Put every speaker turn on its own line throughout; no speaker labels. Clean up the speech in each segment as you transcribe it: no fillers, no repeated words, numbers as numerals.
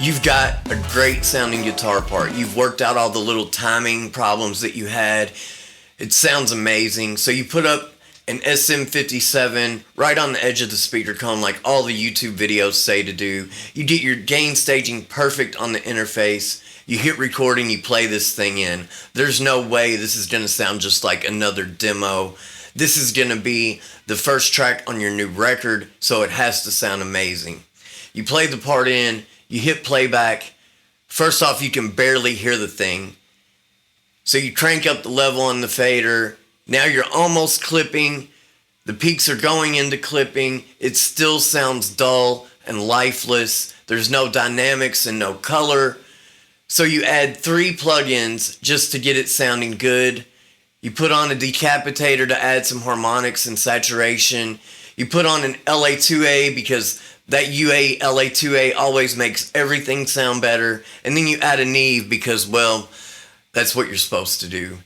You've got a great sounding guitar part. You've worked out all the little timing problems that you had. It sounds amazing. So you put up an SM57 right on the edge of the speaker cone like all the YouTube videos say to do. You get your gain staging perfect on the interface. You hit recording, you play this thing in. There's no way this is going to sound just like another demo. This is going to be the first track on your new record, so it has to sound amazing. You play the part in, you hit playback. First off, you can barely hear the thing. So you crank up the level on the fader. Now you're almost clipping. The peaks are going into clipping. It still sounds dull and lifeless. There's no dynamics and no color. So you add 3 plugins just to get it sounding good. You put on a Decapitator to add some harmonics and saturation. You put on an LA2A because that UA LA2A always makes everything sound better. And then you add a Neve because, well, that's what you're supposed to do.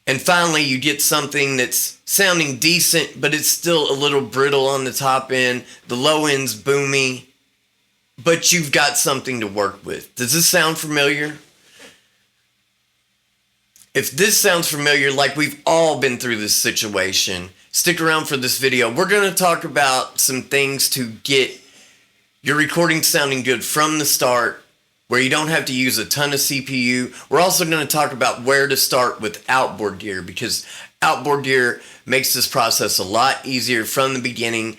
And finally, you get something that's sounding decent, but it's still a little brittle on the top end. The low end's boomy, but you've got something to work with. Does this sound familiar? If this sounds familiar, like we've all been through this situation, stick around for this video. We're going to talk about some things to get your recording sounding good from the start, where you don't have to use a ton of CPU. We're also going to talk about where to start with outboard gear, because outboard gear makes this process a lot easier from the beginning,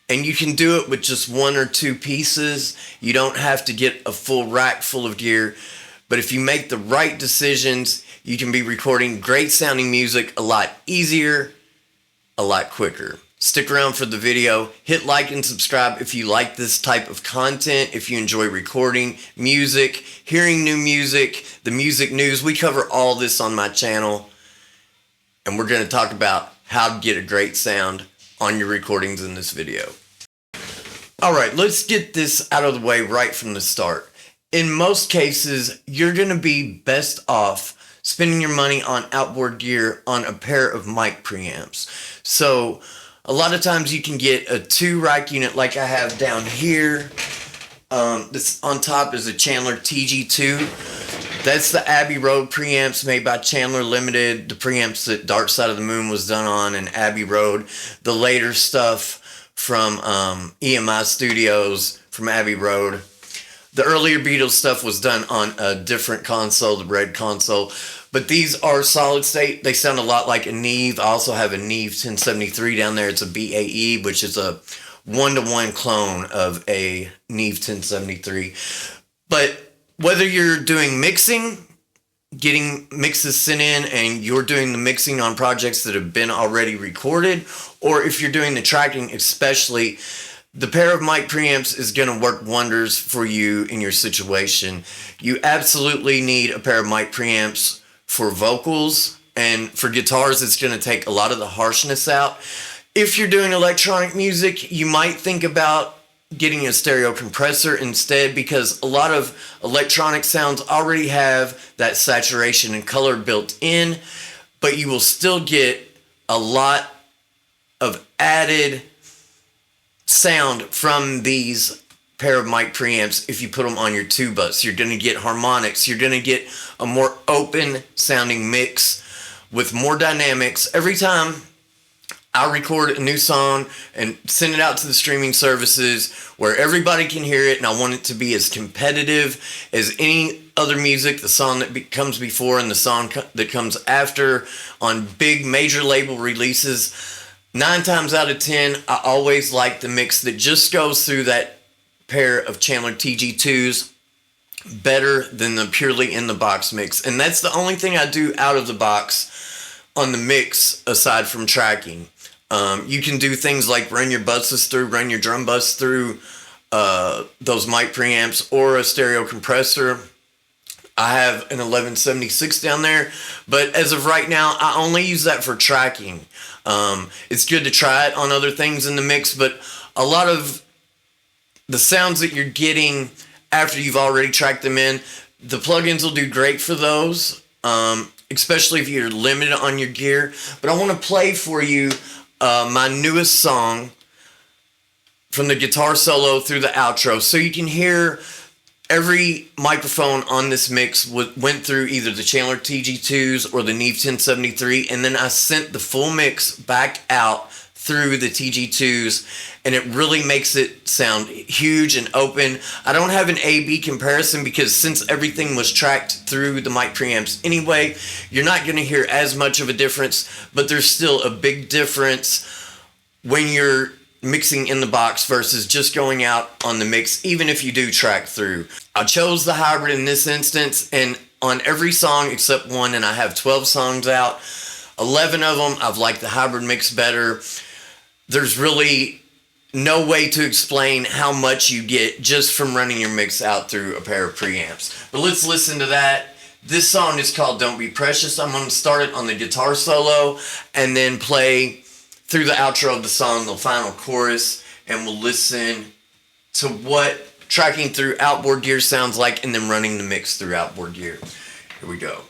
and you can do it with just 1 or 2 pieces. You don't have to get a full rack full of gear, but if you make the right decisions, you can be recording great sounding music a lot easier, a lot quicker. Stick around for the video. Hit like and subscribe if you like this type of content, if you enjoy recording music, hearing new music, the music news. We cover all this on my channel, and we're going to talk about how to get a great sound on your recordings in this video. Alright, let's get this out of the way right from the start. In most cases, you're going to be best off spending your money on outboard gear on a pair of mic preamps. So a lot of times you can get a 2-rack unit like I have down here. This on top is a Chandler TG2. That's the Abbey Road preamps made by Chandler Limited. The preamps that Dark Side of the Moon was done on and Abbey Road. The later stuff from EMI Studios from Abbey Road. The earlier Beatles stuff was done on a different console, the red console. But these are solid state. They sound a lot like a Neve. I also have a Neve 1073 down there. It's a BAE, which is a 1-to-1 clone of a Neve 1073. But whether you're doing mixing, getting mixes sent in, and you're doing the mixing on projects that have been already recorded, or if you're doing the tracking especially, the pair of mic preamps is going to work wonders for you in your situation. You absolutely need a pair of mic preamps for vocals, and for guitars it's going to take a lot of the harshness out. If you're doing electronic music, you might think about getting a stereo compressor instead, because a lot of electronic sounds already have that saturation and color built in, but you will still get a lot of added sound from these pair of mic preamps if you put them on your tuba. So you're going to get harmonics. You're going to get a more open sounding mix with more dynamics. Every time I record a new song and send it out to the streaming services where everybody can hear it, and I want it to be as competitive as any other music, the song that comes before and the song that comes after on big major label releases, 9 times out of 10, I always like the mix that just goes through that pair of Chandler TG2s better than the purely in the box mix. And that's the only thing I do out of the box on the mix aside from tracking. You can do things like run your buses through, run your drum bus through those mic preamps or a stereo compressor. I have an 1176 down there, but as of right now, I only use that for tracking. It's good to try it on other things in the mix, but a lot of the sounds that you're getting after you've already tracked them in, the plugins will do great for those, especially if you're limited on your gear. But I want to play for you my newest song from the guitar solo through the outro, so you can hear every microphone on this mix went through either the Chandler TG2s or the Neve 1073, and then I sent the full mix back out through the TG2s, and it really makes it sound huge and open. I don't have an A-B comparison because since everything was tracked through the mic preamps anyway, you're not going to hear as much of a difference, but there's still a big difference when you're mixing in the box versus just going out on the mix, even if you do track through. I chose the hybrid in this instance, and on every song except one, and I have 12 songs out, 11 of them I've liked the hybrid mix better. There's really no way to explain how much you get just from running your mix out through a pair of preamps. But let's listen to that. This song is called Don't Be Precious. I'm going to start it on the guitar solo and then play through the outro of the song, the final chorus, and we'll listen to what tracking through outboard gear sounds like and then running the mix through outboard gear. Here we go.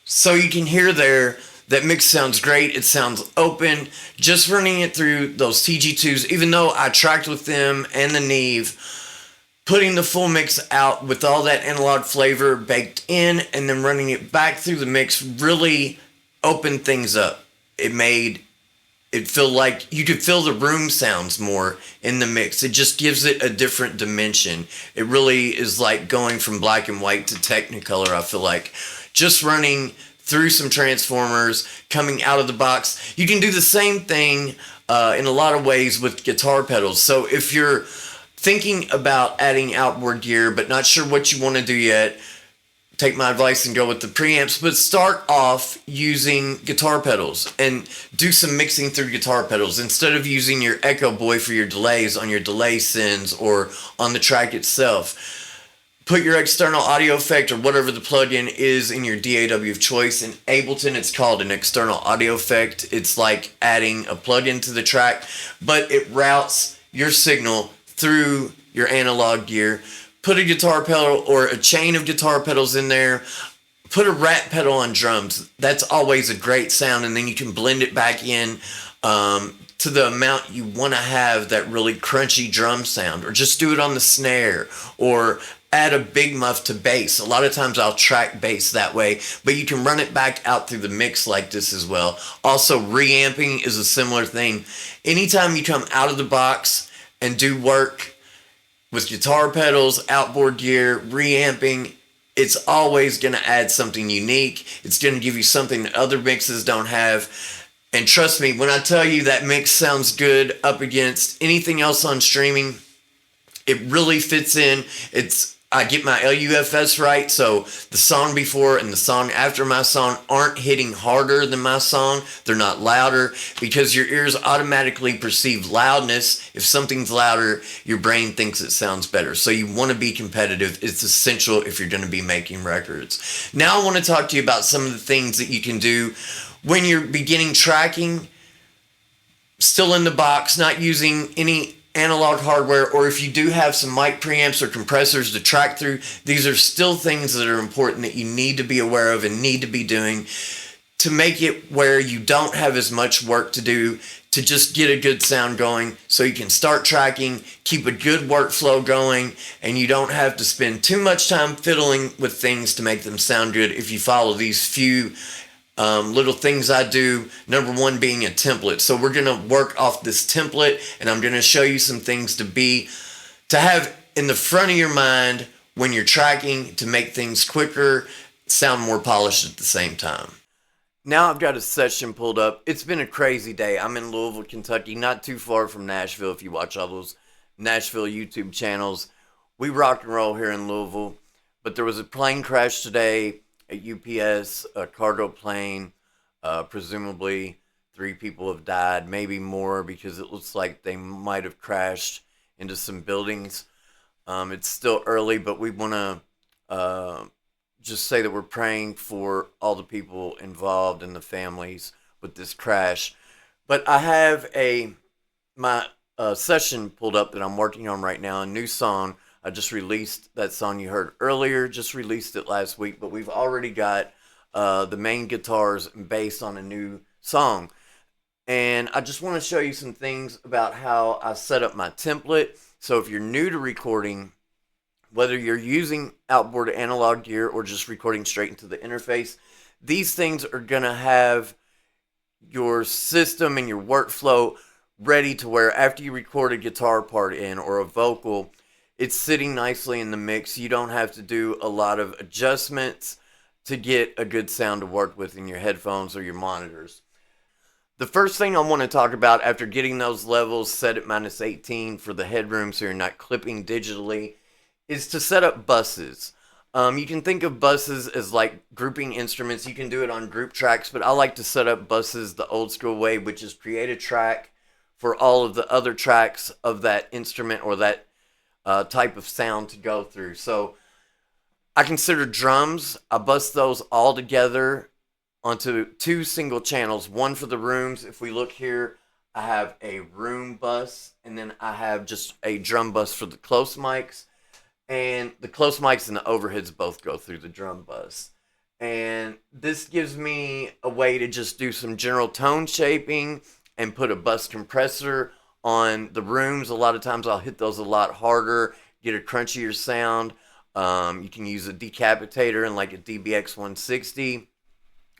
So you can hear there, that mix sounds great. It sounds open. Just running it through those TG2s, even though I tracked with them and the Neve, putting the full mix out with all that analog flavor baked in and then running it back through the mix really opened things up. It made it feel like you could feel the room sounds more in the mix. It just gives it a different dimension. It really is like going from black and white to Technicolor, I feel like. Just running through some transformers, coming out of the box. You can do the same thing in a lot of ways with guitar pedals. So if you're thinking about adding outboard gear but not sure what you want to do yet, take my advice and go with the preamps, but start off using guitar pedals and do some mixing through guitar pedals instead of using your Echo Boy for your delays on your delay sends or on the track itself. Put your external audio effect or whatever the plugin is in your DAW of choice. In Ableton, it's called an external audio effect. It's like adding a plugin to the track, but it routes your signal through your analog gear. Put a guitar pedal or a chain of guitar pedals in there. Put a rat pedal on drums. That's always a great sound, and then you can blend it back in to the amount you want to have that really crunchy drum sound, or just do it on the snare, or add a big muff to bass. A lot of times I'll track bass that way, but you can run it back out through the mix like this as well. Also, reamping is a similar thing. Anytime you come out of the box and do work with guitar pedals, outboard gear, reamping, it's always going to add something unique. It's going to give you something that other mixes don't have. And trust me, when I tell you that mix sounds good up against anything else on streaming, it really fits in. I get my LUFS right, so the song before and the song after my song aren't hitting harder than my song. They're not louder, because your ears automatically perceive loudness. If something's louder, your brain thinks it sounds better. So you want to be competitive. It's essential if you're going to be making records. Now I want to talk to you about some of the things that you can do when you're beginning tracking, still in the box, not using any analog hardware, or if you do have some mic preamps or compressors to track through. These are still things that are important that you need to be aware of and need to be doing. to make it where you don't have as much work to do to just get a good sound going, so you can start tracking, keep a good workflow going, and you don't have to spend too much time fiddling with things to make them sound good if you follow these few little things I do. Number one being a template. So we're going to work off this template, and I'm going to show you some things to have in the front of your mind when you're tracking to make things quicker, sound more polished at the same time. Now I've got a session pulled up. It's been a crazy day. I'm in Louisville, Kentucky, not too far from Nashville if you watch all those Nashville YouTube channels. We rock and roll here in Louisville, but there was a plane crash today at UPS, a cargo plane. Presumably 3 people have died, maybe more, because it looks like they might have crashed into some buildings. It's still early, but we want to just say that we're praying for all the people involved and the families with this crash. But I have my session pulled up that I'm working on right now, a new song. I just released that song you heard earlier, just released it last week, but we've already got the main guitars and bass on a new song. And I just want to show you some things about how I set up my template. So if you're new to recording, whether you're using outboard analog gear or just recording straight into the interface, these things are going to have your system and your workflow ready to where after you record a guitar part in or a vocal, it's sitting nicely in the mix. You don't have to do a lot of adjustments to get a good sound to work with in your headphones or your monitors. The first thing I want to talk about after getting those levels set at -18 for the headroom so you're not clipping digitally is to set up buses. You can think of buses as like grouping instruments. You can do it on group tracks, but I like to set up buses the old school way, which is create a track for all of the other tracks of that instrument or that type of sound to go through. So I consider drums, I bus those all together onto 2 single channels, one for the rooms. If we look here, I have a room bus, and then I have just a drum bus for the close mics. And the close mics and the overheads both go through the drum bus. And this gives me a way to just do some general tone shaping and put a bus compressor on the rooms. A lot of times I'll hit those a lot harder, get a crunchier sound. You can use a Decapitator and like a DBX 160,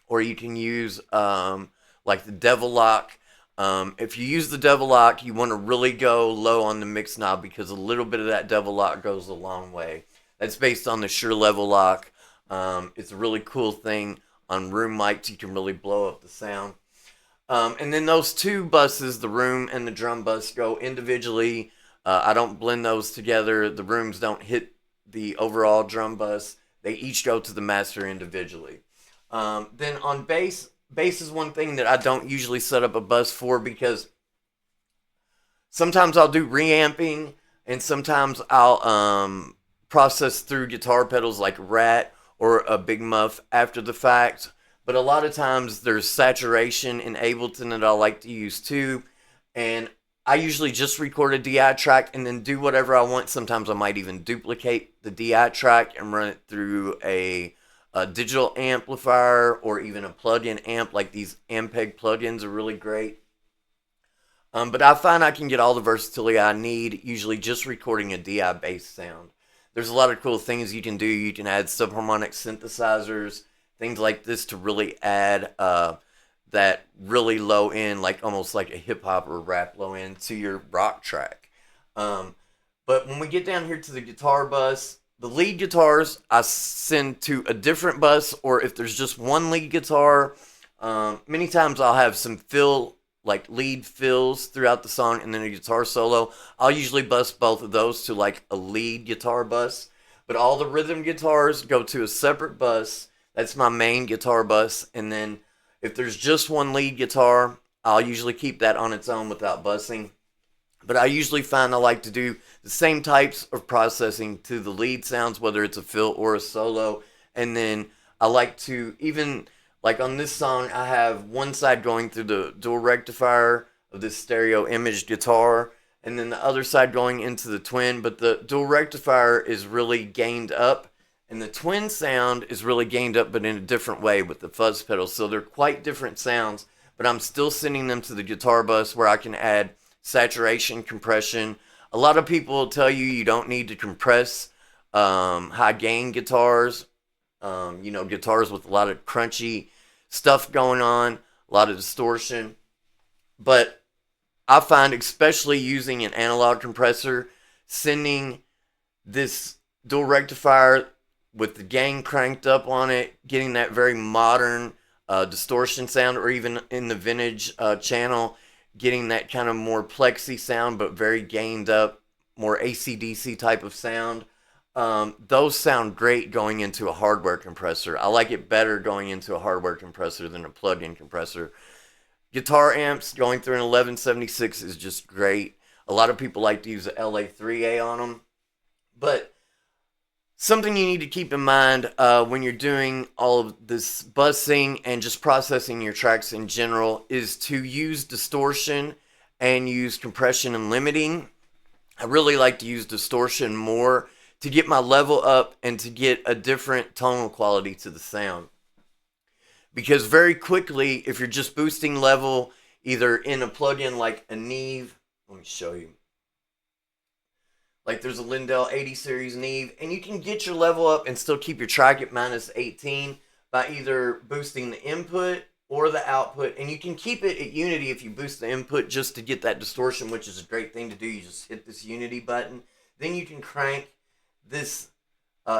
or you can use like the Devil Lock. If you use the Devil Lock, you want to really go low on the mix knob because a little bit of that Devil Lock goes a long way. That's based on the Shure Level Lock. It's a really cool thing on room mics. You can really blow up the sound. And then those 2 buses, the room and the drum bus, go individually. I don't blend those together. The rooms don't hit the overall drum bus. They each go to the master individually. Then on bass is one thing that I don't usually set up a bus for because sometimes I'll do reamping and sometimes I'll process through guitar pedals like Rat or a Big Muff after the fact. But a lot of times there's saturation in Ableton that I like to use too. And I usually just record a DI track and then do whatever I want. Sometimes I might even duplicate the DI track and run it through a digital amplifier or even a plug-in amp. Like these Ampeg plugins are really great. But I find I can get all the versatility I need usually just recording a DI bass sound. There's a lot of cool things you can do. You can add subharmonic synthesizers, things like this to really add that really low end, like almost like a hip hop or rap low end to your rock track. But when we get down here to the guitar bus, the lead guitars I send to a different bus, or if there's just one lead guitar, many times I'll have some like lead fills throughout the song and then a guitar solo. I'll usually bus both of those to like a lead guitar bus, but all the rhythm guitars go to a separate bus. That's my main guitar bus. And then if there's just one lead guitar, I'll usually keep that on its own without busing. But I usually find I like to do the same types of processing to the lead sounds, whether it's a fill or a solo. And then I like to, even like on this song, I have one side going through the dual rectifier of this stereo image guitar, and then the other side going into the twin. But the dual rectifier is really gained up, And the twin sound is really gained up, but in a different way with the fuzz pedals. So they're quite different sounds, but I'm still sending them to the guitar bus where I can add saturation, compression. A lot of people will tell you don't need to compress high gain guitars. Guitars with a lot of crunchy stuff going on, a lot of distortion. But I find, especially using an analog compressor, sending this dual rectifier with the gain cranked up on it, getting that very modern distortion sound, or even in the vintage channel, getting that kind of more plexi sound, but very gained up, more AC/DC type of sound. Those sound great going into a hardware compressor. I like it better going into a hardware compressor than a plug-in compressor. Guitar amps going through an 1176 is just great. A lot of people like to use the LA3A on them. But something you need to keep in mind when you're doing all of this bussing and just processing your tracks in general is to use distortion and use compression and limiting. I really like to use distortion more to get my level up and to get a different tonal quality to the sound. Because very quickly, if you're just boosting level, either in a plugin like a Neve, let me show you. Like there's a Lindell 80 series Neve, and you can get your level up and still keep your track at -18 by either boosting the input or the output. And you can keep it at unity if you boost the input just to get that distortion, which is a great thing to do. You just hit this unity button. Then you can crank this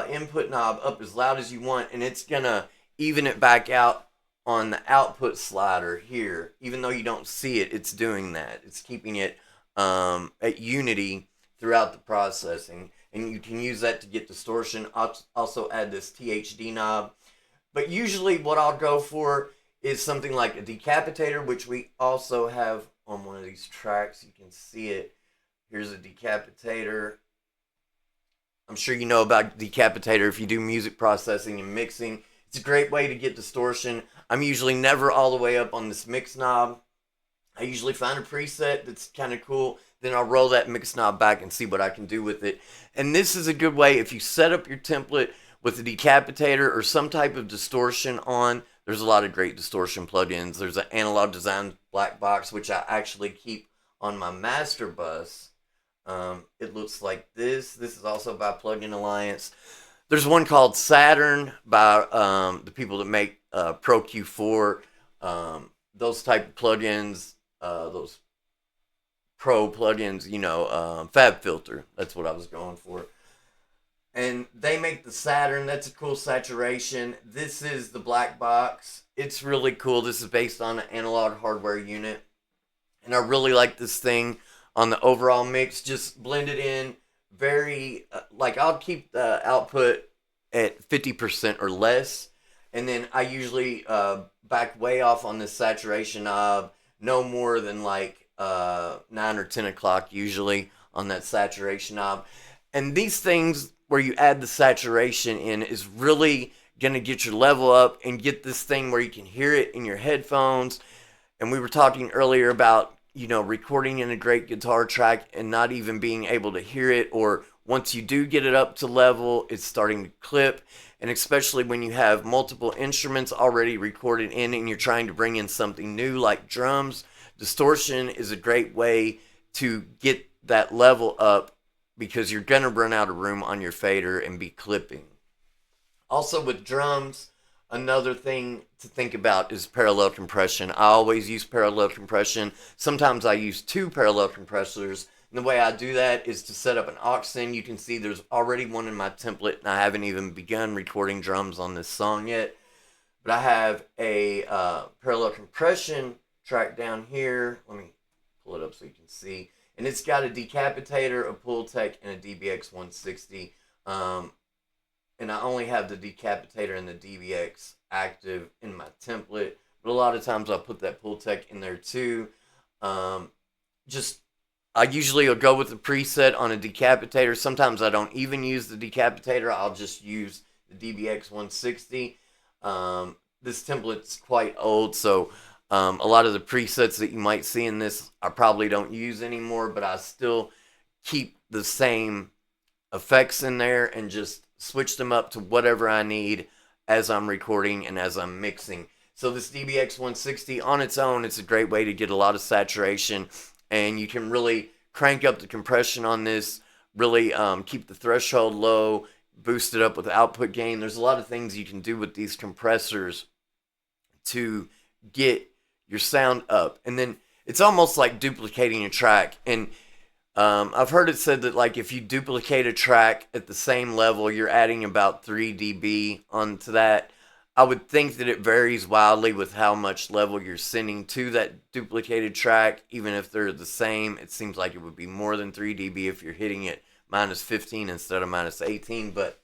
input knob up as loud as you want, and it's gonna even it back out on the output slider here. Even though you don't see it, it's doing that. It's keeping it at unity throughout the processing, and you can use that to get distortion. I'll also add this THD knob, but usually what I'll go for is something like a Decapitator, which we also have on one of these tracks. You can see it. Here's a Decapitator. I'm sure you know about Decapitator if you do music processing and mixing. It's a great way to get distortion. I'm usually never all the way up on this mix knob. I usually find a preset that's kind of cool. Then I'll roll that mix knob back and see what I can do with it. And this is a good way if you set up your template with a Decapitator or some type of distortion on. There's a lot of great distortion plugins. There's an Analog Design black box, which I actually keep on my master bus. It looks like this. This is also by Plugin Alliance. There's one called Saturn by the people that make Pro Q4. Those type of plugins, those pro plugins, Fab Filter. That's what I was going for. And they make the Saturn. That's a cool saturation. This is the black box. It's really cool. This is based on an analog hardware unit. And I really like this thing on the overall mix. Just blend it in very, I'll keep the output at 50% or less. And then I usually back way off on this saturation knob. No more than 9 or 10 o'clock usually on that saturation knob. And these things where you add the saturation in is really going to get your level up and get this thing where you can hear it in your headphones. And we were talking earlier about, recording in a great guitar track and not even being able to hear it, or once you do get it up to level, it's starting to clip. And especially when you have multiple instruments already recorded in and you're trying to bring in something new like drums, distortion is a great way to get that level up because you're going to run out of room on your fader and be clipping. Also with drums, another thing to think about is parallel compression. I always use parallel compression. Sometimes I use 2 parallel compressors. And the way I do that is to set up an aux in. You can see there's already one in my template, and I haven't even begun recording drums on this song yet. But I have a parallel compression track down here. Let me pull it up so you can see. And it's got a Decapitator, a Pultec, and a DBX 160. And I only have the Decapitator and the DBX active in my template. But a lot of times I'll put that Pultec in there too. I usually will go with the preset on a Decapitator. Sometimes I don't even use the Decapitator. I'll just use the DBX 160. This template's quite old, so a lot of the presets that you might see in this I probably don't use anymore, but I still keep the same effects in there and just switch them up to whatever I need as I'm recording and as I'm mixing. So this DBX 160 on its own, it's a great way to get a lot of saturation, and you can really crank up the compression on this, really keep the threshold low, boost it up with output gain. There's a lot of things you can do with these compressors to get your sound up. And then it's almost like duplicating a track. And I've heard it said that like if you duplicate a track at the same level, you're adding about 3 dB onto that. I would think that it varies wildly with how much level you're sending to that duplicated track. Even if they're the same, it seems like it would be more than 3 dB if you're hitting it minus 15 instead of minus 18. But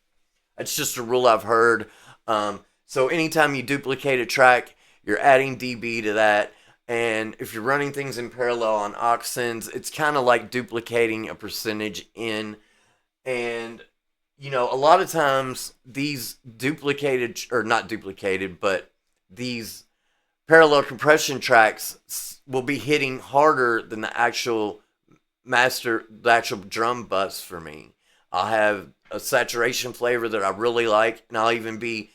that's just a rule I've heard. So anytime you duplicate a track, you're adding dB to that. And if you're running things in parallel on aux sends, it's kind of like duplicating a percentage in. And, you know, a lot of times these duplicated, or not duplicated, but these parallel compression tracks will be hitting harder than the actual drum bus for me. I'll have a saturation flavor that I really like, and I'll even be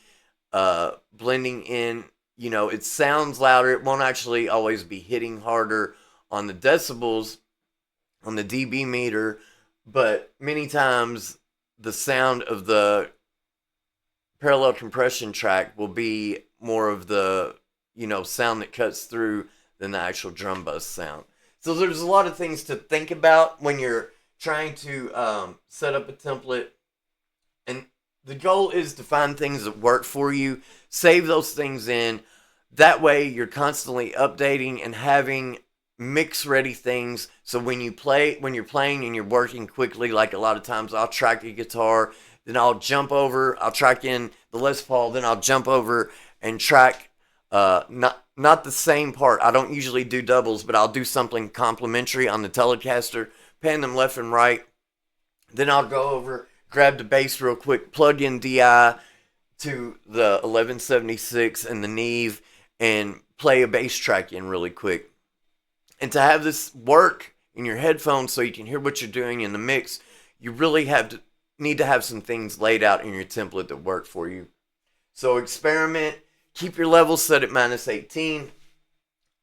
blending in. You know, it sounds louder. It won't actually always be hitting harder on the decibels, on the dB meter, but many times the sound of the parallel compression track will be more of the, you know, sound that cuts through than the actual drum bus sound. So there's a lot of things to think about when you're trying to set up a template. And the goal is to find things that work for you, save those things in. That way you're constantly updating and having mix ready things. So when you're playing and you're working quickly, like a lot of times I'll track a guitar, then I'll track in the Les Paul, then I'll jump over and track not the same part. I don't usually do doubles, but I'll do something complementary on the Telecaster, pan them left and right. Then I'll go over, grab the bass real quick, plug in DI to the 1176 and the Neve, and play a bass track in really quick. And to have this work in your headphones so you can hear what you're doing in the mix, you really need to have some things laid out in your template that work for you. So experiment, keep your levels set at minus 18.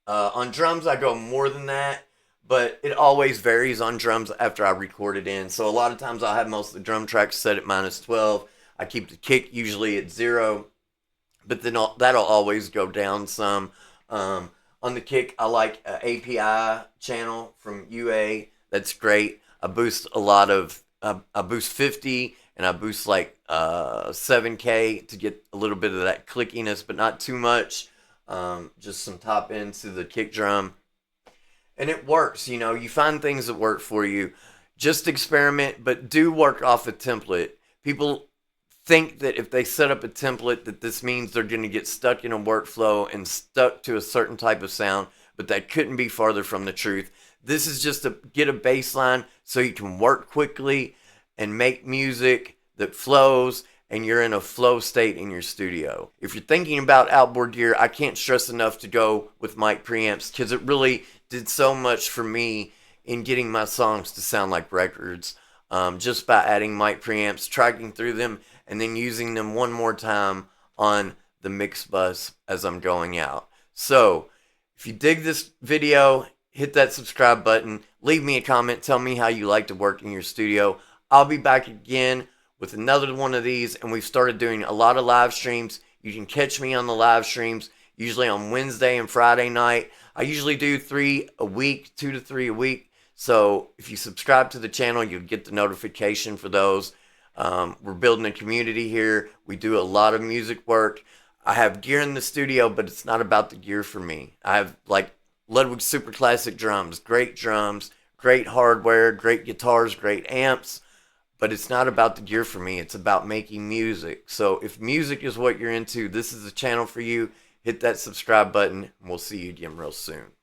On drums, I go more than that, but it always varies on drums after I record it in. So a lot of times I'll have most of the drum tracks set at minus 12. I keep the kick usually at 0, but then that'll always go down some. On the kick, I like an API channel from UA. That's great. I boost a lot of, I boost 50 and I boost like 7K to get a little bit of that clickiness, but not too much. Just some top end to the kick drum. And it works, you know, you find things that work for you. Just experiment, but do work off a template. People think that if they set up a template that this means they're going to get stuck in a workflow and stuck to a certain type of sound, but that couldn't be farther from the truth. This is just to get a baseline so you can work quickly and make music that flows and you're in a flow state in your studio. If you're thinking about outboard gear, I can't stress enough to go with mic preamps because it really did so much for me in getting my songs to sound like records. Just by adding mic preamps, tracking through them, and then using them one more time on the mix bus as I'm going out. So, if you dig this video, hit that subscribe button, leave me a comment, tell me how you like to work in your studio. I'll be back again with another one of these, and we've started doing a lot of live streams. You can catch me on the live streams, usually on Wednesday and Friday night. I usually do 3 a week, 2 to 3 a week. So if you subscribe to the channel, you'll get the notification for those. We're building a community here. We do a lot of music work. I have gear in the studio, but it's not about the gear for me. I have like Ludwig Super Classic drums, great hardware, great guitars, great amps, but it's not about the gear for me. It's about making music. So if music is what you're into, this is the channel for you. Hit that subscribe button, and we'll see you again real soon.